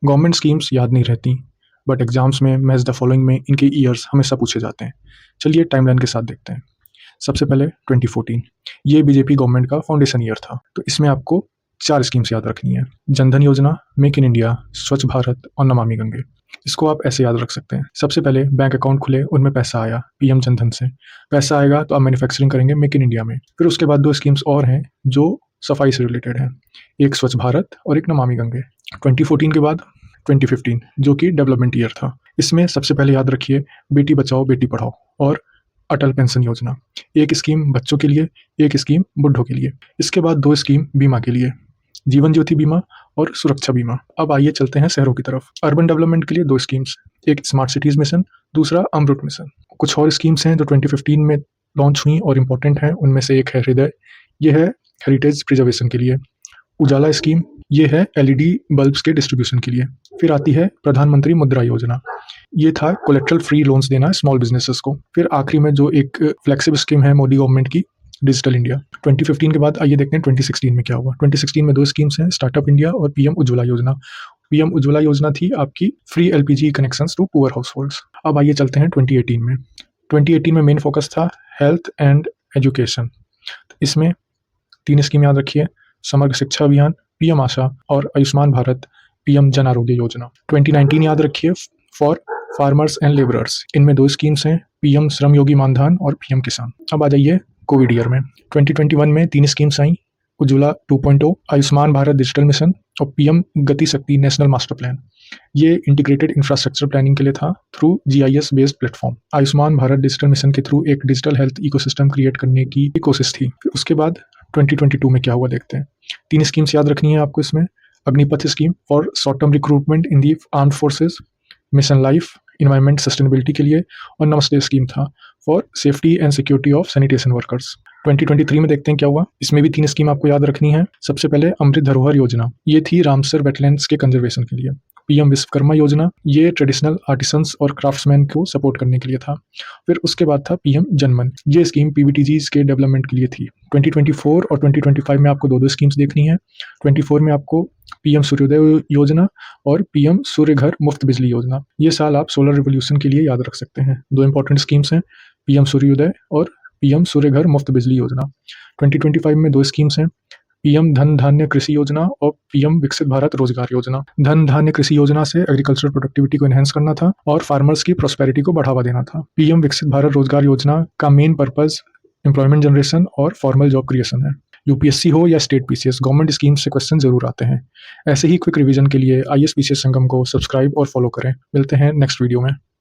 Government schemes याद नहीं रहती, बट एग्जाम्स में मैच द फॉलोइंग में इनके ईयर्स हमेशा पूछे जाते हैं। चलिए टाइमलाइन के साथ देखते हैं। सबसे पहले 2014, ये बीजेपी गवर्नमेंट का फाउंडेशन ईयर था, तो इसमें आपको 4 स्कीम्स याद रखनी है। जनधन योजना, मेक इन इंडिया, स्वच्छ भारत और नमामि गंगे। इसको आप ऐसे याद रख सकते हैं। सबसे पहले बैंक अकाउंट खुले, उनमें पैसा आया पीएम जनधन से। पैसा आएगा तो आप मैन्युफैक्चरिंग करेंगे मेक इन इंडिया में। फिर उसके बाद 2 स्कीम्स और हैं जो सफाई से रिलेटेड है, एक स्वच्छ भारत और एक नमामि गंगे। 2014 के बाद 2015 जो कि डेवलपमेंट ईयर था, इसमें सबसे पहले याद रखिए बेटी बचाओ बेटी पढ़ाओ और अटल पेंशन योजना। एक स्कीम बच्चों के लिए, एक स्कीम बुढ़ों के लिए। इसके बाद 2 स्कीम बीमा के लिए, जीवन ज्योति बीमा और सुरक्षा बीमा। अब आइए चलते हैं शहरों की तरफ। अर्बन डेवलपमेंट के लिए 2 स्कीम्स, एक स्मार्ट सिटीज मिशन, दूसरा अमृत मिशन। कुछ और स्कीम्स हैं जो 2015 में लॉन्च हुई और इम्पोर्टेंट हैं, उनमें से एक है हृदय, ये है हेरिटेज प्रिजर्वेशन के लिए। उजाला स्कीम, ये है एलईडी बल्ब्स के डिस्ट्रीब्यूशन के लिए। फिर आती है प्रधानमंत्री मुद्रा योजना, ये था कोलेट्रल फ्री लोन्स देना स्मॉल बिजनेसेस को। फिर आखिरी में जो एक फ्लेक्सिबल स्कीम है मोदी गवर्नमेंट की, डिजिटल इंडिया। 2015 के बाद आइए देखते हैं 2016 में क्या हुआ। 2016 में 2 स्कीम्स हैं, स्टार्टअप इंडिया और पीएम उज्ज्वला योजना। पीएम उज्ज्वला योजना थी आपकी free LPG connections to poor households. अब आइए चलते हैं 2018 में। 2018 में मेन फोकस था हेल्थ एंड एजुकेशन। इसमें 3 स्कीम याद रखिए, समग्र शिक्षा अभियान, पीएम आशा और आयुष्मान भारत पीएम जन आरोग्य योजना। 2019 याद रखिए फॉर फार्मर्स एंड लेबरर्स। इनमें 2 स्कीम्स हैं, पीएम श्रम योगी मानधन और पीएम किसान। अब आ जाइए कोविड ईयर में। 2021 में 3 स्कीम्स आई, उज्ज्वला 2.0, आयुष्मान भारत डिजिटल मिशन और पीएम गति शक्ति नेशनल मास्टर प्लान। ये इंटीग्रेटेड इंफ्रास्ट्रक्चर प्लानिंग के लिए था through GIS based platform. Ayushman Bharat digital mission के थ्रू एक डिजिटल हेल्थ इकोसिस्टम क्रिएट करने की कोशिश थी। फिर उसके बाद 2022 में क्या हुआ देखते हैं। 3 स्कीम्स याद रखनी है आपको इसमें, Agnipath scheme for short term recruitment in the armed forces, mission life environment sustainability के लिए और नमस्ते स्कीम था for safety and security of sanitation workers. 2023 में देखते हैं क्या हुआ। इसमें भी 3 स्कीम आपको याद रखनी है। सबसे पहले अमृत धरोहर योजना, ये थी रामसर वेटलैंड्स के कंजर्वेशन के लिए। पीएम विश्वकर्मा योजना, ये ट्रेडिशनल आर्टिसंस और क्राफ्ट्समैन को सपोर्ट करने के लिए था। फिर उसके बाद था पीएम जनमन, ये स्कीम पीवीटीजीज के डेवलपमेंट के लिए थी। 2024 और 2025 में आपको 2 स्कीम्स देखनी है। 24 में आपको पीएम सूर्योदय योजना और पीएम सूर्य घर मुफ्त बिजली योजना। ये साल आप सोलर रिवोल्यूशन के लिए याद रख सकते हैं। 2 इंपॉर्टेंट स्कीम्स हैं, पीएम सूर्योदय और पीएम सूर्य घर मुफ्त बिजली योजना। 2025 में 2 स्कीम्स हैं, पीएम धन धान्य कृषि योजना और पीएम विकसित भारत रोजगार योजना। धन धान्य कृषि योजना से एग्रीकल्चर प्रोडक्टिविटी को एनहेंस करना था और फार्मर्स की प्रॉस्पेरिटी को बढ़ावा देना था। पीएम विकसित भारत रोजगार योजना का मेन पर्पस एम्प्लॉयमेंट जनरेशन और फॉर्मल जॉब क्रिएशन है। यूपीएससी हो या स्टेट पीसीएस, गवर्नमेंट स्कीम से क्वेश्चन जरूर आते हैं। ऐसे ही क्विक रिवीजन के लिए आईएएस पीसीएस संगम को सब्सक्राइब और फॉलो करें। मिलते हैं नेक्स्ट वीडियो में।